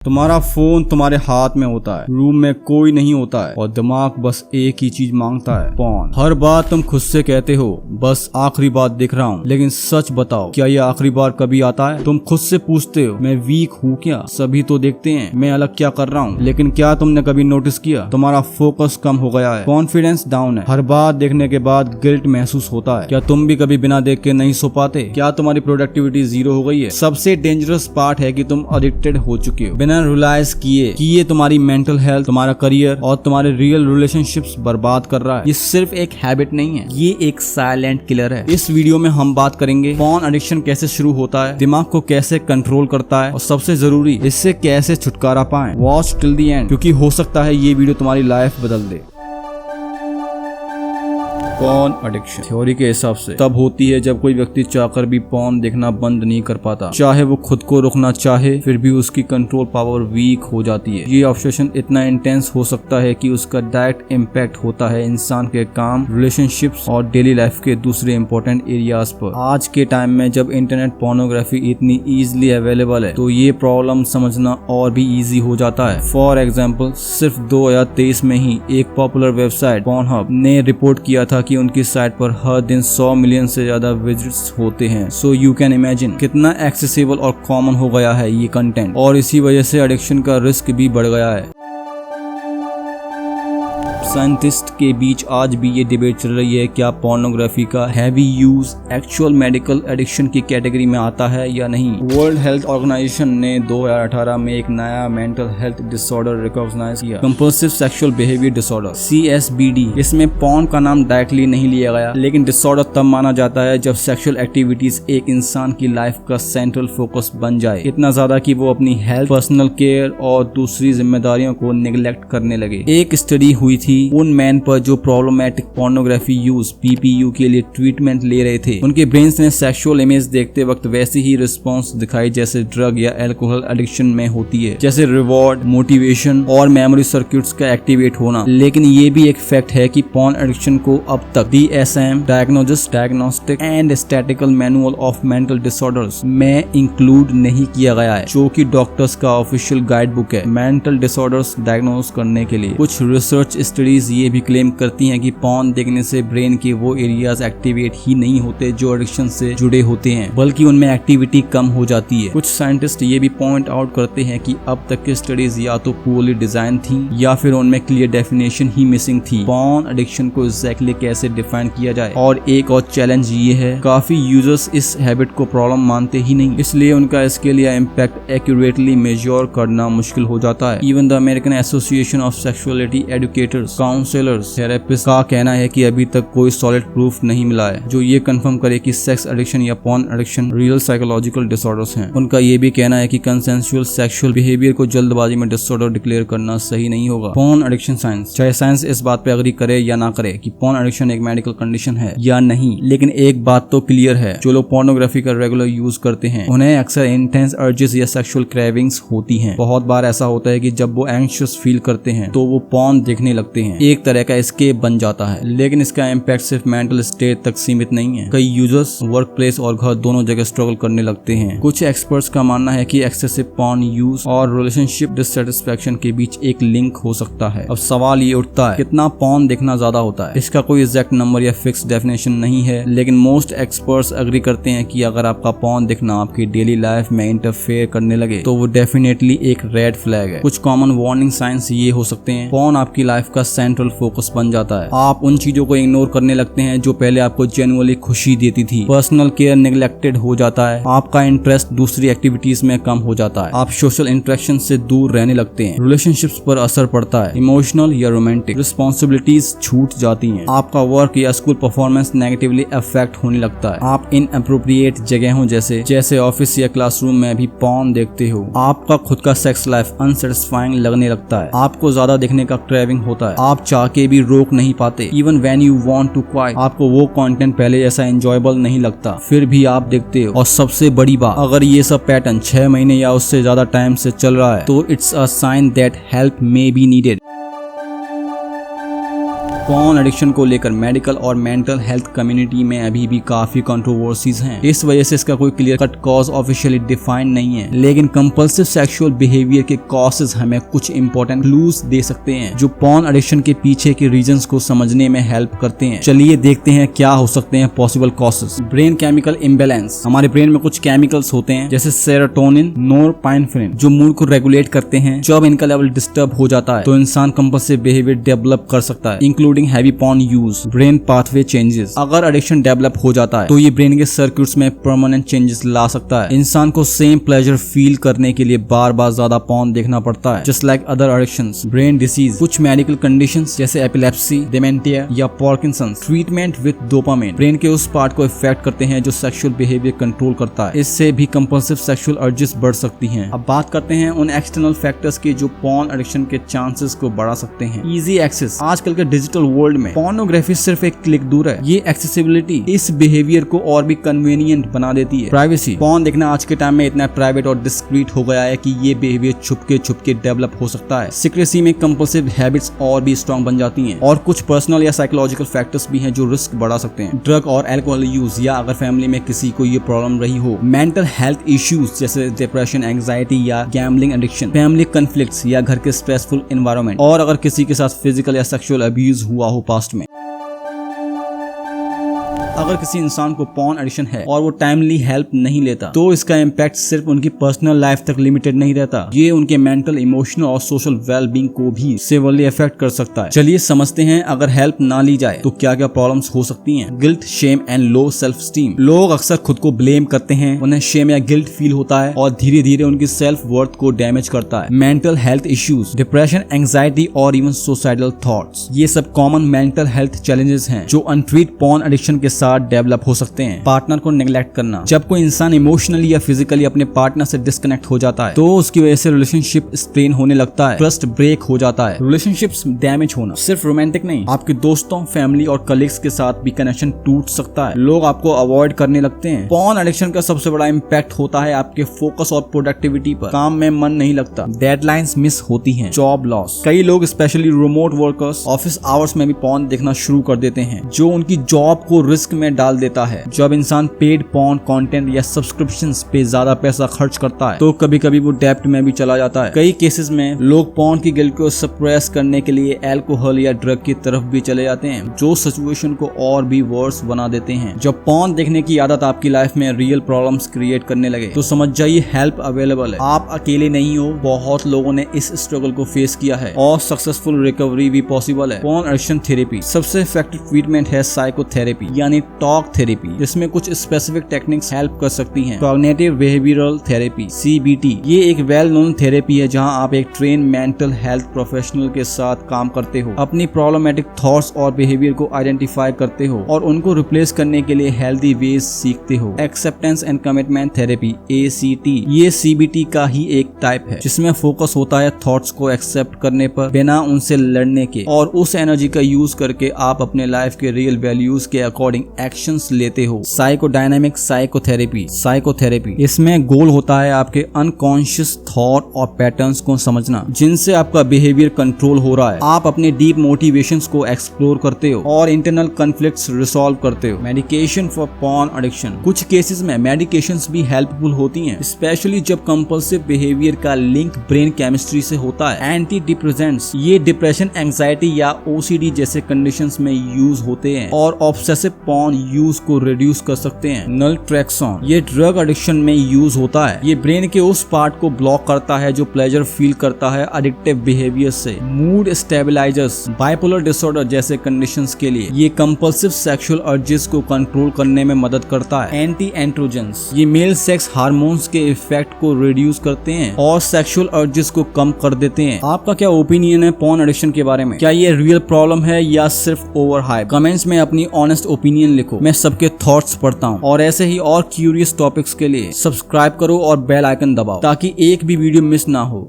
तुम्हारा फोन तुम्हारे हाथ में होता है, रूम में कोई नहीं होता है और दिमाग बस एक ही चीज मांगता है, पॉन। हर बार तुम खुद से कहते हो बस आखिरी बार देख रहा हूँ, लेकिन सच बताओ क्या ये आखिरी बार कभी आता है? तुम खुद से पूछते हो मैं वीक हूँ क्या? सभी तो देखते हैं मैं अलग क्या कर रहा हूँ, लेकिन क्या तुमने कभी नोटिस किया तुम्हारा फोकस कम हो गया है, कॉन्फिडेंस डाउन है, हर बार देखने के बाद गिल्ट महसूस होता है। क्या तुम भी कभी बिना देख के नहीं सो पाते? क्या तुम्हारी प्रोडक्टिविटी जीरो हो गई है? सबसे डेंजरस पार्ट है कि तुम एडिक्टेड हो चुके हो बिना रियलाइज किए कि ये तुम्हारी मेंटल हेल्थ, तुम्हारा करियर और तुम्हारे रियल रिलेशनशिप्स बर्बाद कर रहा है। ये सिर्फ एक हैबिट नहीं है, ये एक साइलेंट किलर है। इस वीडियो में हम बात करेंगे फोन एडिक्शन कैसे शुरू होता है, दिमाग को कैसे कंट्रोल करता है और सबसे जरूरी इससे कैसे छुटकारा पाएं। वॉच टिल द एंड, क्योंकि हो सकता है ये वीडियो तुम्हारी लाइफ बदल दे। पॉर्न एडिक्शन थ्योरी के हिसाब से तब होती है जब कोई व्यक्ति चाहकर भी पॉर्न देखना बंद नहीं कर पाता, चाहे वो खुद को रोकना चाहे फिर भी उसकी कंट्रोल पावर वीक हो जाती है। ये ऑब्सेशन इतना इंटेंस हो सकता है कि उसका डायरेक्ट इम्पैक्ट होता है इंसान के काम, रिलेशनशिप्स और डेली लाइफ के दूसरे इंपॉर्टेंट एरियाज पर। आज के टाइम में जब इंटरनेट पोर्नोग्राफी इतनी इजिली अवेलेबल है तो ये प्रॉब्लम समझना और भी इजी हो जाता है। फॉर एग्जाम्पल सिर्फ 2023 में ही एक पॉपुलर वेबसाइट पोर्नहब ने रिपोर्ट किया था कि उनकी साइट पर हर दिन 100 मिलियन से ज्यादा विजिट्स होते हैं। सो यू कैन इमेजिन कितना एक्सेसिबल और कॉमन हो गया है ये कंटेंट, और इसी वजह से एडिक्शन का रिस्क भी बढ़ गया है। साइंटिस्ट के बीच आज भी ये डिबेट चल रही है क्या पोर्नोग्राफी का heavy use actual medical addiction की कैटेगरी में आता है या नहीं। वर्ल्ड हेल्थ ऑर्गेनाइजेशन ने 2018 में एक नया मेंटल हेल्थ डिसऑर्डर रिकॉग्नाइज किया, compulsive sexual behaviour disorder CSBD। इसमें पॉर्न का नाम डायरेक्टली नहीं लिया गया, लेकिन डिसऑर्डर तब माना जाता है जब सेक्सुअल एक्टिविटीज एक इंसान की लाइफ का सेंट्रल फोकस बन जाए, इतना ज्यादा कि वो अपनी हेल्थ, पर्सनल केयर और दूसरी जिम्मेदारियों को निगलेक्ट करने लगे। एक स्टडी हुई थी उन मैन पर जो प्रॉब्लमैटिक पोर्नोग्राफी यूज PPU के लिए ट्रीटमेंट ले रहे थे। उनके ब्रेन्स ने सेक्सुअल इमेज देखते वक्त वैसी ही रिस्पॉन्स दिखाई जैसे ड्रग या अल्कोहल एडिक्शन में होती है, जैसे रिवॉर्ड, मोटिवेशन और मेमोरी सर्किट्स का एक्टिवेट होना। लेकिन ये भी एक फैक्ट है कि पोर्न एडिक्शन को अब तक DSM diagnostic and statistical manual of mental disorders में इंक्लूड नहीं किया गया है, जो कि डॉक्टर्स का ऑफिशियल गाइड बुक है मेंटल डिसऑर्डर्स डायग्नोस करने के लिए। कुछ रिसर्च स्टडीज ये भी क्लेम करती हैं कि पॉर्न देखने से ब्रेन के वो एरियाज एक्टिवेट ही नहीं होते जो एडिक्शन से जुड़े होते हैं, बल्कि उनमें एक्टिविटी कम हो जाती है। कुछ साइंटिस्ट ये भी पॉइंट आउट करते हैं कि अब तक की स्टडीज या तो पुअरली डिजाइन थी या फिर उनमें क्लियर डेफिनेशन ही मिसिंग थी। पॉर्न एडिक्शन को एग्जैक्टली कैसे डिफाइन किया जाए। और एक और चैलेंज ये है काफी यूजर्स इस हैबिट को प्रॉब्लम मानते ही नहीं, इसलिए उनका स्केल या इम्पैक्ट एक्यूरेटली मेजर करना मुश्किल हो जाता है। Even the American association of sexuality educators, counsellors, therapist का कहना है कि अभी तक कोई सॉलिड प्रूफ नहीं मिला है जो ये कंफर्म करे कि सेक्स एडिक्शन या porn addiction real psychological disorders हैं। उनका ये भी कहना है कि कंसेंसुअल सेक्सुअल बिहेवियर को जल्दबाजी में डिसऑर्डर डिक्लेयर करना सही नहीं होगा। पॉर्न एडिक्शन साइंस, चाहे साइंस इस बात पे अग्री करे या ना करे कि पॉर्न एडिक्शन एक मेडिकल कंडीशन है या नहीं, लेकिन एक बात तो क्लियर है, जो लोग पोर्नोग्राफी का रेगुलर यूज करते हैं उन्हें अक्सर इंटेंस अर्जेस या सेक्सुअल क्रेविंग्स होती हैं। बहुत बार ऐसा होता है कि जब वो एंग्शियस फील करते हैं तो वो पॉर्न देखने लगते हैं, एक तरह का एस्केप बन जाता है। लेकिन इसका इम्पैक्ट सिर्फ मेंटल स्टेट तक सीमित नहीं है, कई यूजर्स वर्क प्लेस और घर दोनों जगह स्ट्रगल करने लगते हैं। कुछ एक्सपर्ट्स का मानना है कि एक्सेसिव पॉर्न यूज और रिलेशनशिप डिससैटिस्फैक्शन के बीच एक लिंक हो सकता है। अब सवाल ये उठता है कितना पॉर्न देखना ज्यादा होता है। इसका कोई एग्जैक्ट नंबर या फिक्स डेफिनेशन नहीं है, लेकिन मोस्ट एक्सपर्ट्स एग्री करते हैं कि अगर आपका पॉर्न देखना आपकी डेली लाइफ में इंटरफेयर करने लगे तो वो डेफिनेटली एक रेड फ्लैग है। कुछ कॉमन वार्निंग साइंस ये हो सकते हैं, पॉर्न आपकी लाइफ का सेंट्रल फोकस बन जाता है, आप उन चीजों को इग्नोर करने लगते हैं जो पहले आपको जेन्युइनली खुशी देती थी, पर्सनल केयर नेग्लेक्टेड हो जाता है, आपका इंटरेस्ट दूसरी एक्टिविटीज में कम हो जाता है, आप सोशल इंटरेक्शन से दूर रहने लगते हैं, रिलेशनशिप्स पर असर पड़ता है, इमोशनल या रोमांटिक रिस्पॉन्सिबिलिटीज छूट जाती हैं, आपका वर्क या स्कूल परफॉर्मेंस नेगेटिवली अफेक्ट होने लगता है, आप इनअप्रोप्रिएट जगहों जैसे ऑफिस या क्लासरूम में भी पॉर्न देखते हो, आपका खुद का सेक्स लाइफ अनसेटिस्फाइंग लगने लगता है, आपको ज्यादा देखने का क्रेविंग होता है, आप चाह के भी रोक नहीं पाते। Even when you want to quit, आपको वो कंटेंट पहले जैसा एंजॉयबल नहीं लगता, फिर भी आप देखते हो। और सबसे बड़ी बात, अगर ये सब पैटर्न 6 महीने या उससे ज्यादा टाइम से चल रहा है तो it's a sign that help may be needed. Porn addiction को लेकर मेडिकल और मेंटल हेल्थ कम्युनिटी में अभी भी काफी कंट्रोवर्सीज हैं। इस वजह से इसका कोई clear cut cause officially define नहीं है, लेकिन कंपल्सिव सेक्सुअल बिहेवियर के कॉजेज हमें कुछ इंपॉर्टेंट क्लूज दे सकते हैं जो पॉर्न एडिक्शन के पीछे के रीजंस को समझने में हेल्प करते हैं। चलिए देखते हैं क्या हो सकते हैं possible causes. Brain chemical imbalance. हमारे ब्रेन में कुछ केमिकल्स होते हैं जैसे सेरोटोनिन, नोरपाइनेफ्रिन जो मूड को रेगुलेट करते हैं। जब इनका लेवल डिस्टर्ब हो जाता है तो इंसान कंपल्सिव बिहेवियर डेवलप कर सकता है, including heavy porn use. Brain pathway changes. अगर एडिक्शन डेवलप हो जाता है तो ये ब्रेन के सर्किट्स में परमानेंट चेंजेस ला सकता है। इंसान को सेम प्लेजर फील करने के लिए बार बार ज्यादा पॉर्न देखना पड़ता है, just like other addictions. Brain disease. कुछ मेडिकल कंडीशंस जैसे एपिलेप्सी, डिमेंटिया या Parkinson's treatment with dopamine brain के उस पार्ट को इफेक्ट करते हैं जो सेक्सुअल बिहेवियर कंट्रोल करता है। इससे भी कंपल्सिव सेक्सुअल अर्जेस बढ़ सकती हैं। अब बात करते हैं उन एक्सटर्नल फैक्टर्स की जो पॉर्न एडिक्शन के चांसेस को बढ़ा सकते हैं। Easy access. आजकल के डिजिटल वर्ल्ड में पोर्नोग्राफी सिर्फ एक क्लिक दूर है। ये एक्सेसिबिलिटी इस बिहेवियर को और भी कन्वीनियंट बना देती है। प्राइवेसी। पॉर्न देखना आज के टाइम में इतना प्राइवेट और डिस्क्रीट हो गया है कि ये बिहेवियर छुपके डेवलप हो सकता है। सीक्रेसी में कंपल्सिव हैबिट्स और भी स्ट्रॉन्ग बन जाती हैं। और कुछ पर्सनल या साइकोलॉजिकल फैक्टर्स भी हैं जो रिस्क बढ़ा सकते हैं। ड्रग और अल्कोहल यूज या अगर फैमिली में किसी को ये प्रॉब्लम रही हो। मेंटल हेल्थ इश्यूज जैसे डिप्रेशन, एंजाइटी या गैम्बलिंग एडिक्शन। फैमिली कॉन्फ्लिक्ट्स या घर के स्ट्रेसफुल एनवायरनमेंट। और अगर किसी के साथ फिजिकल या सेक्सुअल अब्यूज हुआ हो पास्ट में। अगर किसी इंसान को पॉर्न एडिक्शन है और वो टाइमली हेल्प नहीं लेता तो इसका इम्पैक्ट सिर्फ उनकी पर्सनल लाइफ तक लिमिटेड नहीं रहता, ये उनके मेंटल, इमोशनल और सोशल वेलबींग को भी सेवरली अफेक्ट कर सकता है। चलिए समझते हैं अगर हेल्प ना ली जाए तो क्या क्या प्रॉब्लम्स हो सकती हैं। Guilt, shame and low self esteem. लोग अक्सर खुद को ब्लेम करते हैं, उन्हें शेम या गिल्ट फील होता है और धीरे धीरे उनकी सेल्फ वर्थ को डैमेज करता है। Mental health issues, depression, anxiety और इवन सुसाइडल थॉट्स, ये सब कॉमन मेंटल हेल्थ चैलेंजेस हैं जो अनट्रीट पॉर्न एडिक्शन के साथ डेवलप हो सकते हैं। पार्टनर को नेग्लेक्ट करना। जब कोई इंसान इमोशनली या फिजिकली अपने पार्टनर से डिस्कनेक्ट हो जाता है तो उसकी वजह से रिलेशनशिप स्ट्रेन होने लगता है, ट्रस्ट ब्रेक हो जाता है। रिलेशनशिप्स डैमेज होना सिर्फ रोमांटिक नहीं, आपके दोस्तों, फैमिली और कलीग्स के साथ भी कनेक्शन टूट सकता है। लोग आपको अवॉइड करने लगते हैं। पॉर्न एडिक्शन का सबसे बड़ा इम्पैक्ट होता है आपके फोकस और प्रोडक्टिविटी पर। काम में मन नहीं लगता, डेडलाइंस मिस होती हैं, जॉब लॉस। कई लोग specially remote workers office hours में भी पॉर्न देखना शुरू कर देते हैं जो उनकी जॉब को रिस्क में डाल देता है। जब इंसान पेड पॉर्न कंटेंट या सब्सक्रिप्शंस पे ज्यादा पैसा खर्च करता है तो कभी कभी वो डेब्ट में भी चला जाता है। कई केसेस में लोग पॉर्न की गिल्ट को सप्रेस करने के लिए अल्कोहल या ड्रग की तरफ भी चले जाते हैं जो सिचुएशन को और भी वर्स बना देते हैं। जब पॉर्न देखने की आदत आपकी लाइफ में रियल प्रॉब्लम्स क्रिएट करने लगे तो समझ जाइए हेल्प अवेलेबल है। आप अकेले नहीं हो, बहुत लोगों ने इस स्ट्रगल को फेस किया है और सक्सेसफुल रिकवरी भी पॉसिबल है। Porn addiction therapy. सबसे इफेक्टिव ट्रीटमेंट है साइकोथेरेपी यानी टॉक थेरेपी, जिसमें कुछ स्पेसिफिक टेक्निक्स हेल्प कर सकती हैं। कॉग्निटिव बिहेवियरल थेरेपी CBT, ये एक वेल नोन थेरेपी है जहां आप एक ट्रेन मेंटल हेल्थ प्रोफेशनल के साथ काम करते हो, अपनी प्रॉब्लमेटिक थॉट्स और बिहेवियर को आइडेंटिफाई करते हो और उनको रिप्लेस करने के लिए हेल्दी वेज सीखते हो। Acceptance and commitment therapy ACT, ये CBT का ही एक टाइप है जिसमें फोकस होता है थॉट्स को एक्सेप्ट करने पर बिना उनसे लड़ने के, और उस एनर्जी का यूज करके आप अपने लाइफ के रियल वैल्यूज के अकॉर्डिंग एक्शंस लेते हो। साइकोडायनामिक साइकोथेरेपी, इसमें गोल होता है आपके अनकॉन्शियस थॉट और पैटर्न्स को समझना जिनसे आपका बिहेवियर कंट्रोल हो रहा है। आप अपने डीप मोटिवेशंस को एक्सप्लोर करते हो और इंटरनल कॉन्फ्लिक्ट्स रिसॉल्व करते हो। मेडिकेशन फॉर पॉर्न एडिक्शन, कुछ केसेस में मेडिकेशंस भी हेल्पफुल होती हैं, स्पेशली जब कंपल्सिव बिहेवियर का लिंक ब्रेन केमिस्ट्री से होता है। एंटी डिप्रेसेंट्स, ये डिप्रेशन, एंजाइटी या OCD जैसे कंडीशंस में यूज होते हैं और ऑब्सेसिव पॉर्न यूज को रिड्यूस कर सकते हैं। नलट्रेक्सोन, ये ड्रग एडिक्शन में यूज होता है, ये ब्रेन के उस पार्ट को ब्लॉक करता है जो प्लेजर फील करता है एडिक्टिव बिहेवियर से। मूड स्टेबलाइजर्स, बाइपोलर डिसऑर्डर जैसे कंडीशंस के लिए ये कंपल्सिव सेक्सुअल अर्जेस को कंट्रोल करने में मदद करता है। एंटी एंड्रोजेंस, ये मेल सेक्स हार्मोन्स के इफेक्ट को रिड्यूस करते हैं और सेक्सुअल अर्जेस को कम कर देते हैं। आपका क्या ओपिनियन है पॉर्न एडिक्शन के बारे में? क्या ये रियल प्रॉब्लम है या सिर्फ ओवर हाइप? कमेंट्स में अपनी ऑनेस्ट ओपिनियन लिखो, मैं सबके थॉट्स पढ़ता हूँ। और ऐसे ही और क्यूरियस टॉपिक्स के लिए सब्सक्राइब करो और बेल आइकन दबाओ ताकि एक भी वीडियो मिस ना हो।